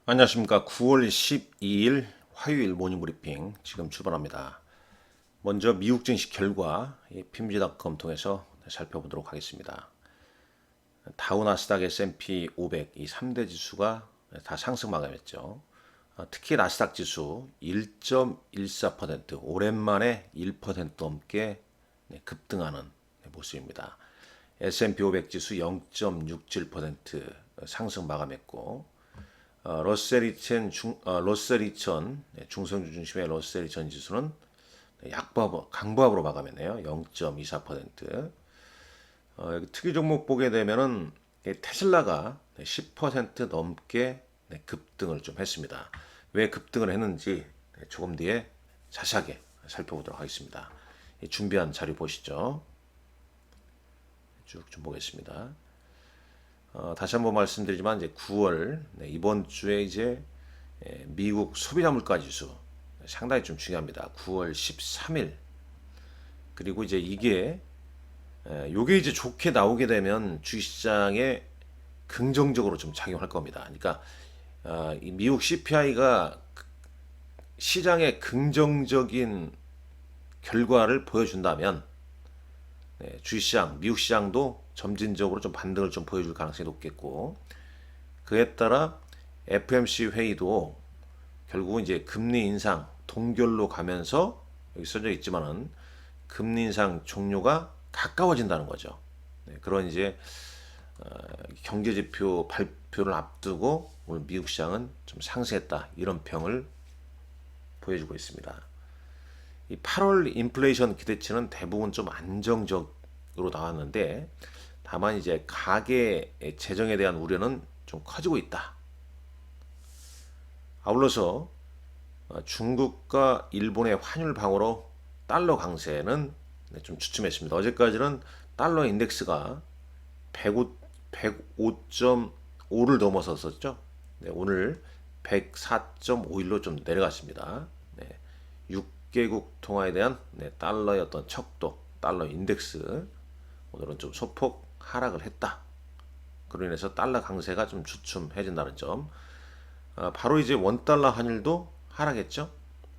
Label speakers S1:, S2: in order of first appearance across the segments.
S1: 안녕하십니까. 9월 12일 화요일 모닝브리핑 지금 출발합니다. 먼저 미국 증시 결과 PMG닷컴 통해서 살펴보도록 하겠습니다. 다우, 나스닥, S&P 500 이 3대 지수가 다 상승 마감했죠. 특히 나스닥 지수 1.14% 오랜만에 1% 넘게 급등하는 모습입니다. S&P 500 지수 0.67% 상승 마감했고 러셀 2000 중성주 중심의 러셀 2000 지수는 강보합으로 마감했네요. 0.24%. 여기 특이 종목 보게 되면은 테슬라가 10% 넘게 급등을 좀 했습니다. 왜 급등을 했는지 조금 뒤에 자세하게 살펴보도록 하겠습니다. 준비한 자료 보시죠. 쭉 좀 보겠습니다. 다시 한번 말씀드리지만 이제 9월 이번 주에 이제 미국 소비자 물가 지수 상당히 좀 중요합니다. 9월 13일. 그리고 이제 요게 이제 좋게 나오게 되면 주식시장에 긍정적으로 좀 작용할 겁니다. 그러니까 이 미국 CPI가 시장에 긍정적인 결과를 보여준다면 주식시장, 미국 시장도 점진적으로 좀 반등을 좀 보여줄 가능성이 높겠고, 그에 따라 FMC 회의도 결국은 이제 금리 인상 동결로 가면서 여기 써져 있지만은 금리 인상 종료가 가까워진다는 거죠. 그런 이제 경제 지표 발표를 앞두고 오늘 미국 시장은 좀 상승했다, 이런 평을 보여주고 있습니다. 이 8월 인플레이션 기대치는 대부분 좀 안정적으로 나왔는데, 다만 이제 가계 재정에 대한 우려는 좀 커지고 있다. 아울러서 중국과 일본의 환율 방어로 달러 강세는 좀 주춤했습니다. 어제까지는 달러 인덱스가 105.5를 넘어섰었죠. 오늘 104.51로 좀 내려갔습니다. 6개국 통화에 대한 달러의 어떤 척도, 달러 인덱스 오늘은 좀 소폭 하락을 했다. 그로 인해서 달러 강세가 좀 주춤해진다는 점. 바로 이제 원달러 환율도 하락했죠.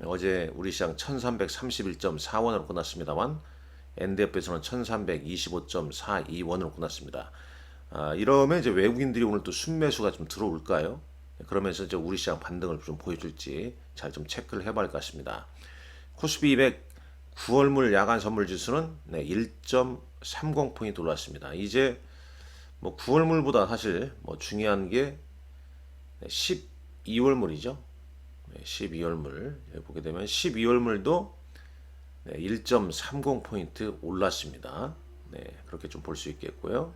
S1: 어제 우리 시장 1331.4원으로 끝났습니다만 NDF에서는 1325.42원으로 끝났습니다. 이러면 이제 외국인들이 오늘 또 순매수가 좀 들어올까요? 그러면서 이제 우리 시장 반등을 좀 보여줄지 잘 좀 체크를 해봐야 할 것 같습니다. 코스피 200 9월물 야간 선물 지수는 1.30포인트 올랐습니다. 이제 뭐 9월물보다 사실 뭐 중요한 게 12월물이죠. 12월물 보게 되면 12월물도 1.30포인트 올랐습니다. 그렇게 좀 볼 수 있겠고요.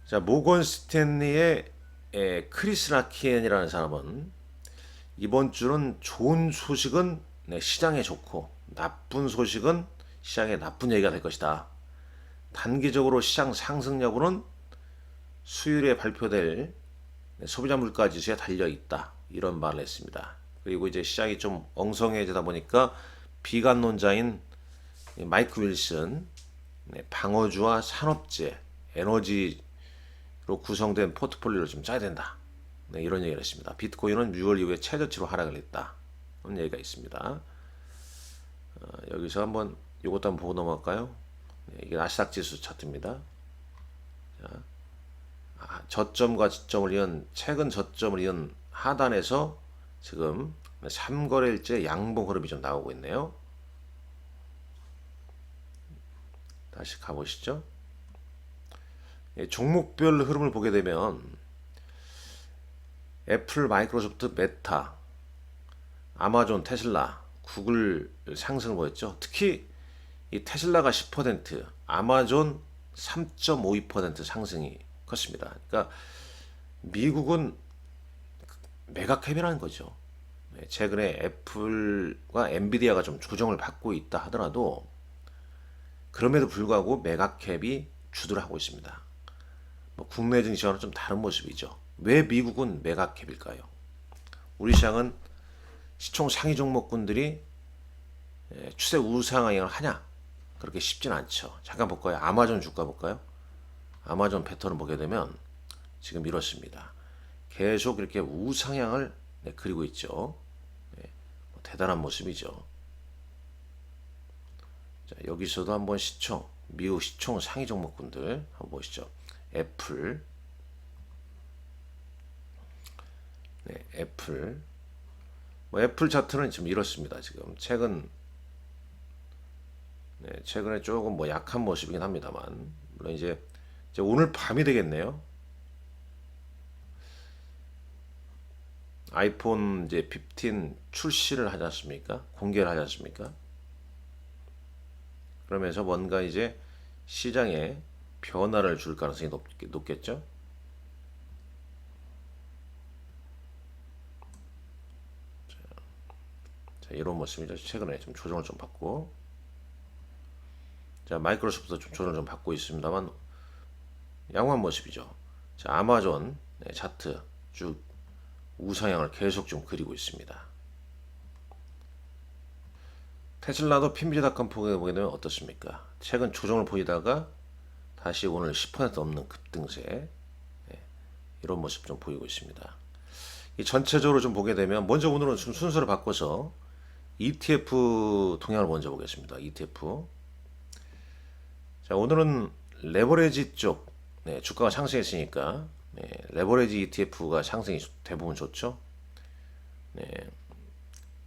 S1: 자, 모건 스탠리의 크리스 라키엔이라는 사람은 이번 주는 좋은 소식은 시장에 좋고 나쁜 소식은 시장에 나쁜 얘기가 될 것이다. 단기적으로 시장 상승 여부는 수요일에 발표될 소비자 물가 지수에 달려 있다. 이런 말을 했습니다. 그리고 이제 시장이 좀 엉성해지다 보니까 비관론자인 마이크 윌슨, 방어주와 산업재, 에너지로 구성된 포트폴리오를 좀 짜야 된다. 이런 얘기를 했습니다. 비트코인은 6월 이후에 최저치로 하락을 했다. 그런 얘기가 있습니다. 여기서 한번 이것도 한번 보고 넘어갈까요? 이게 나스닥 지수 차트입니다. 자, 저점과 지점을 이은 최근 저점을 이은 하단에서 지금 3거래일째 양봉 흐름이 좀 나오고 있네요. 다시 가보시죠. 종목별 흐름을 보게 되면 애플, 마이크로소프트, 메타, 아마존, 테슬라, 구글 상승을 보였죠. 특히 이 테슬라가 10%, 아마존 3.52% 상승이 컸습니다. 그러니까 미국은 메가캡이라는 거죠. 최근에 애플과 엔비디아가 좀 조정을 받고 있다 하더라도 그럼에도 불구하고 메가캡이 주도를 하고 있습니다. 뭐 국내 증시와는 좀 다른 모습이죠. 왜 미국은 메가캡일까요? 우리 시장은 시총 상위 종목군들이 추세 우상향을 하냐? 그렇게 쉽진 않죠. 잠깐 볼까요? 아마존 주가 볼까요? 아마존 패턴을 보게 되면 지금 이렇습니다. 계속 이렇게 우상향을 그리고 있죠. 대단한 모습이죠. 자, 여기서도 한번 시총, 미국 시총 상위 종목군들 한번 보시죠. 애플, 애플, 애플 차트는 지금 이렇습니다. 지금 최근에 조금 약한 모습이긴 합니다만, 물론 이제 오늘 밤이 되겠네요. 아이폰 이제 15 출시를 하지 않습니까? 공개를 하지 않습니까? 그러면서 뭔가 이제 시장에 변화를 줄 가능성이 높겠죠? 자, 이런 모습이죠. 최근에 좀 조정을 좀 받고, 자, 마이크로소프트도 좀 조정을 좀 받고 있습니다만, 양호한 모습이죠. 자, 아마존 차트 쭉 우상향을 계속 좀 그리고 있습니다. 테슬라도 핀비즈닷컴 보게 되면 어떻습니까? 최근 조정을 보이다가 다시 오늘 10% 넘는 급등세, 이런 모습 좀 보이고 있습니다. 이 전체적으로 좀 보게 되면 먼저 오늘은 좀 순서를 바꿔서 ETF 동향을 먼저 보겠습니다. ETF. 자, 오늘은 레버리지 쪽 주가가 상승했으니까 레버리지 ETF가 상승이 대부분 좋죠.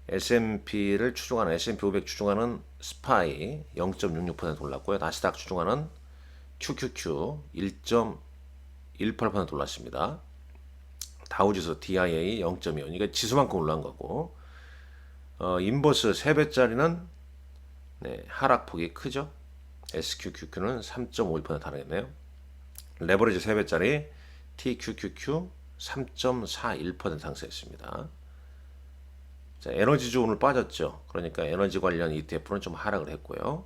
S1: S&P를 추종하는 S&P 500 추종하는 스파이 0.66% 올랐고요. 나스닥 추종하는 QQQ 1.18% 올랐습니다. 다우지수 DIA 0.25. 이게 지수만큼 올라간 거고, 인버스 3배짜리는 하락폭이 크죠. SQQQ는 3.51% 하락했네요. 레버리지 3배짜리 TQQQ 3.41% 상승했습니다. 자, 에너지주 오늘 빠졌죠. 그러니까 에너지 관련 ETF는 좀 하락을 했고요.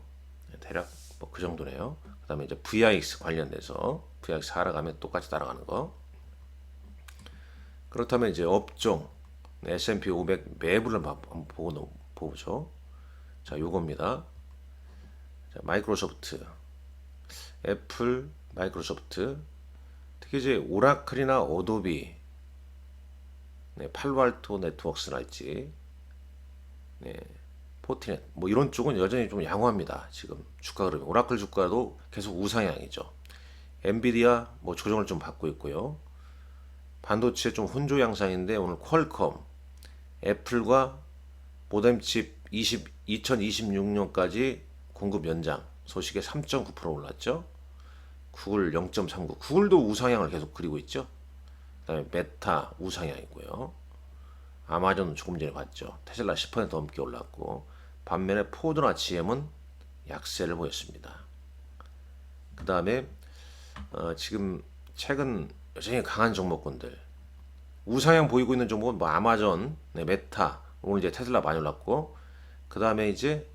S1: 대략 그 정도네요. 그 다음에 이제 VIX 관련돼서 VIX 하락하면 똑같이 따라가는 거. 그렇다면 이제 업종 S&P 500 매부를 한번 보죠. 자, 요겁니다. 자, 마이크로소프트, 애플, 마이크로소프트, 특히 이제 오라클이나 어도비, 팔로알토 네트워크스랄지, 포티넷, 이런 쪽은 여전히 좀 양호합니다. 지금 주가 흐름이. 오라클 주가도 계속 우상향이죠. 엔비디아 조정을 좀 받고 있고요. 반도체 좀 혼조 양상인데 오늘 퀄컴, 애플과 모뎀칩 2026년까지 공급 연장 소식에 3.9% 올랐죠. 구글 0.39. 구글도 우상향을 계속 그리고 있죠. 그다음에 메타 우상향이고요. 아마존 조금 전에 봤죠. 테슬라 10% 넘게 올랐고, 반면에 포드나 GM은 약세를 보였습니다. 그 다음에 지금 최근 여전히 강한 종목군들, 우상향 보이고 있는 종목은 아마존, 메타, 오늘 이제 테슬라 많이 올랐고, 그 다음에 이제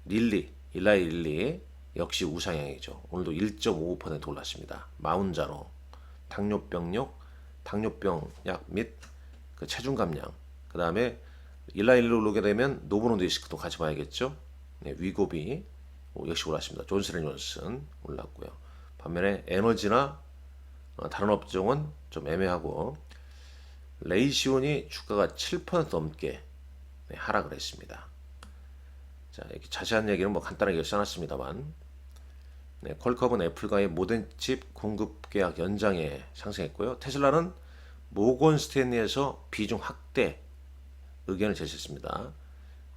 S1: 일라이 릴리 역시 우상향이죠. 오늘도 1.55% 올랐습니다. 마운자로 당뇨병 약 및 그 체중 감량. 그 다음에 일라일로 오게 되면 노보노디스크도 같이 봐야겠죠. 위고비 역시 올랐습니다. 존슨앤존슨 올랐고요. 반면에 에너지나 다른 업종은 좀 애매하고, 레이시온이 주가가 7% 넘게 하락을 했습니다. 자, 이렇게 자세한 얘기는 간단하게 써놨습니다만, 퀄컴은 애플과의 모뎀칩 공급 계약 연장에 상승했고요. 테슬라는 모건 스탠리에서 비중 확대 의견을 제시했습니다.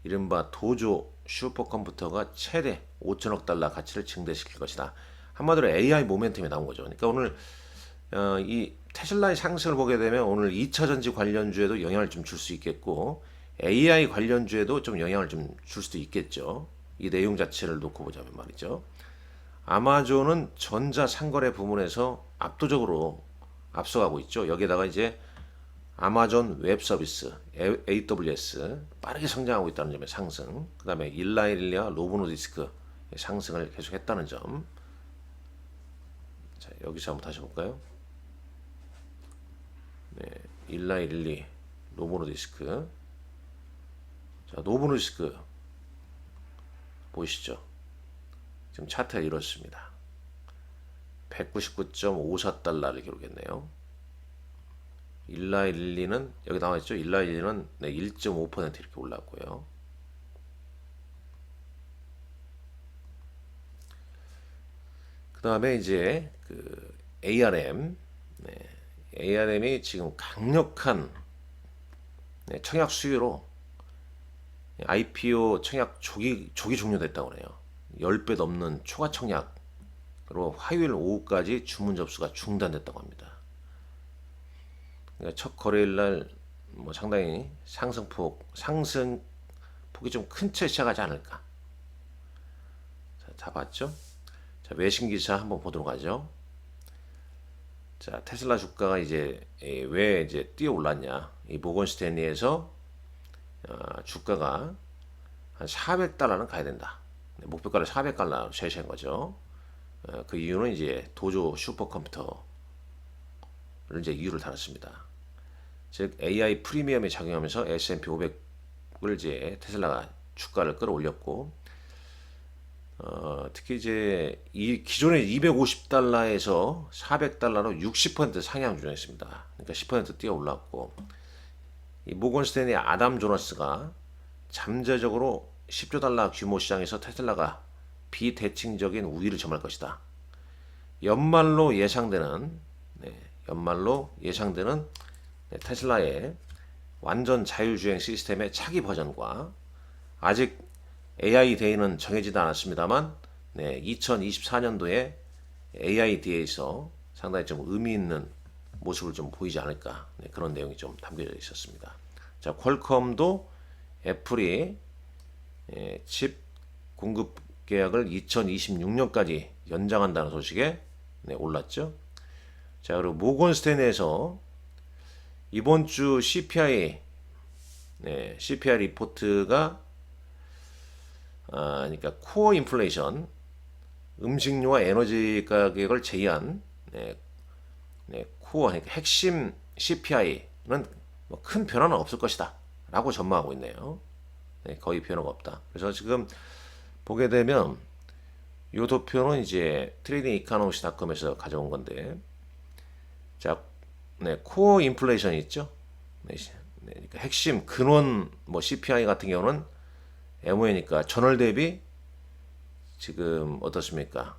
S1: 이른바 도조 슈퍼컴퓨터가 최대 5천억 달러 가치를 증대시킬 것이다. 한마디로 AI 모멘텀이 나온 거죠. 그러니까 오늘 이 테슬라의 상승을 보게 되면 오늘 2차 전지 관련주에도 영향을 좀 줄 수 있겠고, AI 관련주에도 좀 영향을 좀 줄 수도 있겠죠. 이 내용 자체를 놓고 보자면 말이죠. 아마존은 전자 상거래 부문에서 압도적으로 앞서가고 있죠. 여기에다가 이제 아마존 웹 서비스 AWS 빠르게 성장하고 있다는 점의 상승, 그 다음에 일라일리아 노보노디스크 상승을 계속했다는 점. 자, 여기서 한번 다시 볼까요? 일라일리 노보노디스크. 자, 노보노디스크 보이시죠? 지금 차트가 이렇습니다. 199.54달러를 기록했네요. 일라일리는 여기 나와 있죠. 일라일리는 1.5% 이렇게 올랐고요. 그 다음에 이제 그 ARM, ARM이 지금 강력한 청약 수요로 IPO 청약 조기 종료됐다고 그래요. 10배 넘는 초과 청약으로 화요일 오후까지 주문 접수가 중단됐다고 합니다. 그러니까 첫 거래일 날 뭐 상당히 상승폭이 좀 큰 채 시작하지 않을까. 자, 다 봤죠? 자, 외신 기사 한번 보도록 하죠. 자, 테슬라 주가가 이제 왜 이제 뛰어 올랐냐? 이 모건 스탠리에서 주가가 한 400달러는 가야 된다. 목표가를 400달러로 제시한 거죠. 그 이유는 이제 도조 슈퍼컴퓨터를 이제 이유를 달았습니다. 즉 AI 프리미엄이 작용하면서 S&P 500을 이제 테슬라가 주가를 끌어올렸고, 특히 이제 이 기존의 250달러에서 400달러로 60% 상향 조정했습니다. 그러니까 10% 뛰어 올랐고, 이 모건 스탠리 아담 조너스가 잠재적으로 10조 달러 규모 시장에서 테슬라가 비대칭적인 우위를 점할 것이다. 연말로 예상되는 테슬라의 완전 자율주행 시스템의 차기 버전과 아직 AI 데이는 정해지지 않았습니다만 2024년도에 AI 데이에서 상당히 좀 의미 있는 모습을 좀 보이지 않을까, 그런 내용이 좀 담겨져 있었습니다. 자, 퀄컴도 애플이 칩 공급 계약을 2026년까지 연장한다는 소식에 올랐죠. 자, 그리고 모건 스탠리에서 이번 주 CPI 리포트가 그러니까 코어 인플레이션, 음식료와 에너지 가격을 제외한 코어, 그러니까 핵심 CPI는 뭐 큰 변화는 없을 것이다 라고 전망하고 있네요. 거의 변화가 없다. 그래서 지금 보게 되면 이 도표는 이제 트레이딩 이카노미스닷컴에서 가져온 건데, 자, 코어 인플레이션이 있죠. 그러니까 핵심 근원 뭐 CPI 같은 경우는 MOE니까 전월 대비 지금 어떻습니까?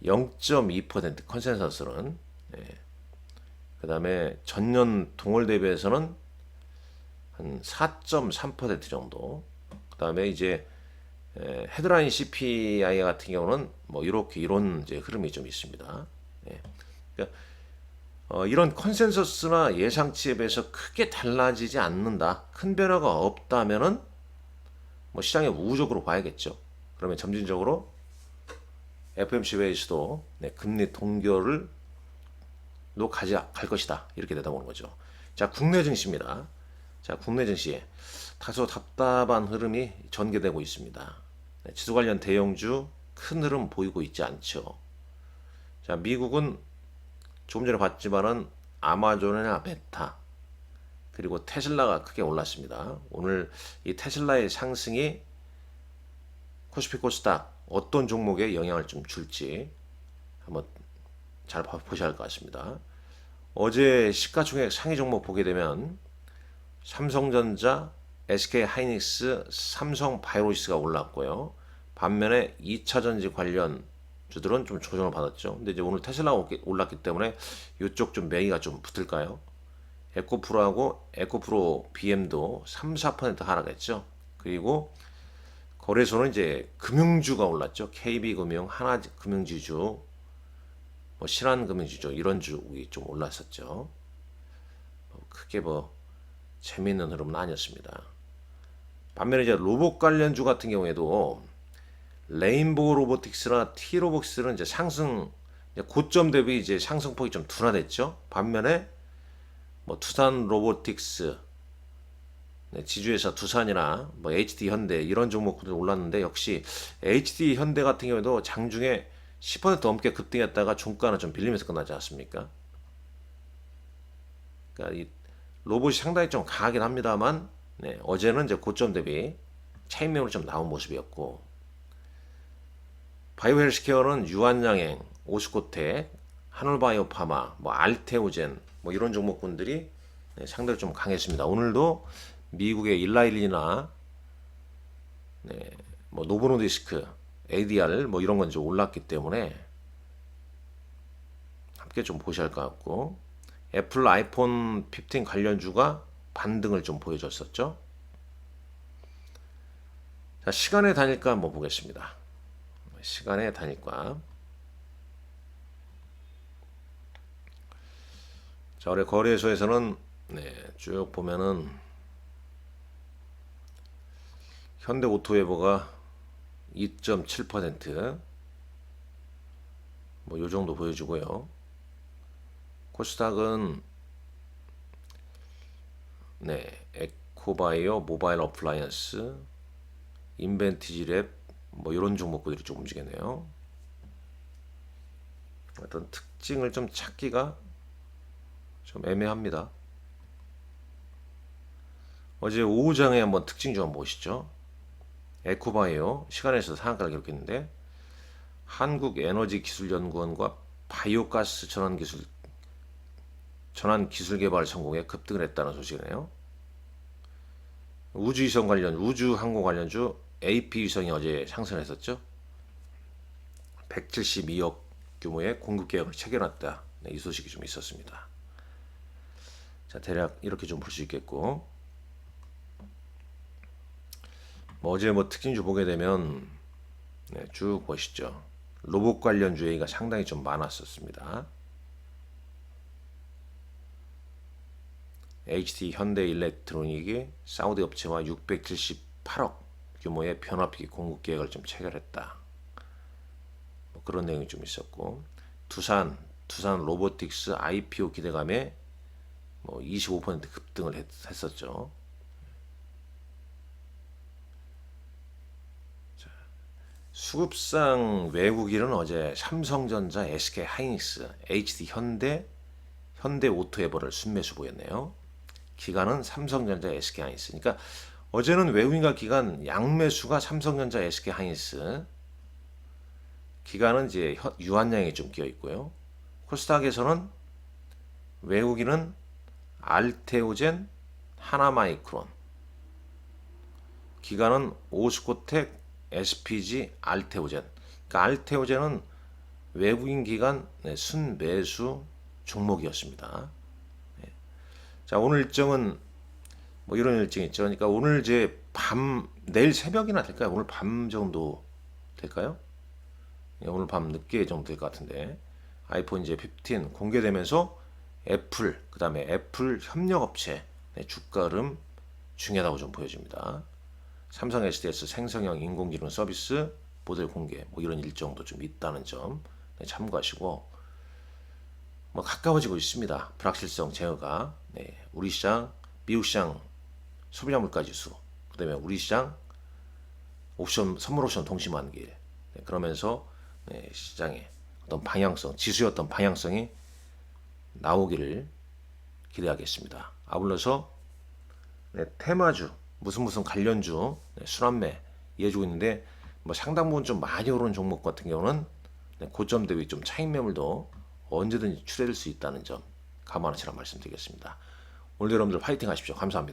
S1: 0.2% 컨센서스는, 그 다음에 전년 동월 대비해서는 한 4.3% 정도. 그 다음에 이제 헤드라인 CPI 같은 경우는 뭐 이런 이제 흐름이 좀 있습니다. 그러니까 이런 컨센서스나 예상치에 비해서 크게 달라지지 않는다, 큰 변화가 없다면은 뭐 시장에 우호적으로 봐야겠죠. 그러면 점진적으로 FOMC 회의에서도 금리 동결을 갈 것이다, 이렇게 내다보는 거죠. 자, 국내 증시입니다. 자, 국내 증시 다소 답답한 흐름이 전개되고 있습니다. 지수 관련 대형주 큰 흐름 보이고 있지 않죠. 자, 미국은 조금 전에 봤지만은 아마존이나 메타 그리고 테슬라가 크게 올랐습니다. 오늘 이 테슬라의 상승이 코스피 코스닥 어떤 종목에 영향을 좀 줄지 한번 잘 보셔야 할 것 같습니다. 어제 시가총액 상위 종목 보게 되면 삼성전자, SK하이닉스, 삼성바이오로시스가 올랐고요. 반면에 2차전지 관련 주들은 좀 조정을 받았죠. 근데 이제 오늘 테슬라가 올랐기 때문에 이쪽 좀 매기가 좀 붙을까요? 에코프로 BM도 3, 4% 하락했죠. 그리고 거래소는 이제 금융주가 올랐죠. KB금융, 하나금융지주, 뭐 신한금융지주 이런 주이 좀 올랐었죠. 크게 뭐 재미있는 흐름은 아니었습니다. 반면에 이제 로봇 관련주 같은 경우에도 레인보우 로보틱스나 T로복스는 이제 상승, 고점 대비 이제 상승폭이 좀 둔화됐죠. 반면에 뭐 두산 로보틱스, 지주회사 두산이나 뭐 HD 현대 이런 종목들 올랐는데, 역시 HD 현대 같은 경우에도 장중에 10% 넘게 급등했다가 종가는 좀 빌리면서 끝나지 않습니까? 그러니까 이 로봇이 상당히 좀 강하긴 합니다만, 어제는 이제 고점 대비 차익매물이 좀 나온 모습이었고, 바이오 헬스케어는 유한양행, 오스코텍, 하늘바이오파마, 뭐 알테오젠, 뭐 이런 종목군들이 상당히 좀 강했습니다. 오늘도 미국의 일라일리나 뭐 노보노디스크, ADR 뭐 이런 건 좀 올랐기 때문에 함께 좀 보셔야 할 것 같고, 애플 아이폰 15 관련주가 반등을 좀 보여줬었죠. 자, 시간의 단일가 한번 보겠습니다. 시간의 단일가. 자, 올해 거래소에서는 쭉 보면은 현대오토웨버가 2.7%, 뭐 요 정도 보여주고요. 코스닥은 에코바이오, 모바일 어플라이언스, 인벤티지랩 뭐 이런 종목들이 좀 움직이네요. 어떤 특징을 좀 찾기가 좀 애매합니다. 어제 오후장에 한번 특징 좀 한번 보시죠. 에코바이오 시간에서 상한가를 기록했는데, 한국에너지기술연구원과 바이오가스 전환 기술 개발 성공에 급등을 했다는 소식이네요. 우주위성 관련, 우주항공 관련주 AP위성이 어제 상승했었죠. 172억 규모의 공급 계약을 체결했다. 이 소식이 좀 있었습니다. 자, 대략 이렇게 좀 볼 수 있겠고, 뭐 어제 뭐 특징주 보게 되면 쭉 보시죠. 로봇 관련주 얘기가 상당히 좀 많았었습니다. HD 현대일렉트로닉이 사우디 업체와 678억 규모의 변압기 공급 계약을 좀 체결했다. 뭐 그런 내용이 좀 있었고, 두산 로보틱스 IPO 기대감에 뭐 25% 급등을 했었죠. 자, 수급상 외국인은 어제 삼성전자, SK하이닉스, HD 현대오토에버를 순매수 보였네요. 기관은 삼성전자, SK하이닉스. 그러니까 어제는 외국인과 기관 양매수가 삼성전자, SK하이닉스. 기관은 이제 유한양이 좀 끼어 있고요. 코스닥에서는 외국인은 알테오젠, 하나마이크론. 기관은 오스코텍, SPG, 알테오젠. 그러니까 알테오젠은 외국인 기관 순매수 종목이었습니다. 자, 오늘 일정은 뭐 이런 일정이 있죠. 그러니까 오늘 이제 내일 새벽이나 될까요? 오늘 밤 정도 될까요? 오늘 밤 늦게 정도 될 것 같은데, 아이폰 이제 15 공개되면서 애플, 그 다음에 애플 협력업체 주가 흐름 중요하다고 좀 보여집니다. 삼성 SDS 생성형 인공지능 서비스 모델 공개, 뭐 이런 일정도 좀 있다는 점 참고하시고, 뭐 가까워지고 있습니다. 불확실성 제어가. 우리 시장, 미국 시장 소비자 물가 지수, 그다음에 우리 시장 선물 옵션 동시 만기. 그러면서 시장의 어떤 방향성, 지수의 어떤 방향성이 나오기를 기대하겠습니다. 아울러서 테마주, 무슨 관련주 순환매 이어지고 있는데, 뭐 상당 부분 좀 많이 오른 종목 같은 경우는 고점 대비 좀 차익 매물도 언제든지 출해될 수 있다는 점 감안하시라고 말씀드리겠습니다. 오늘 여러분들 파이팅 하십시오. 감사합니다.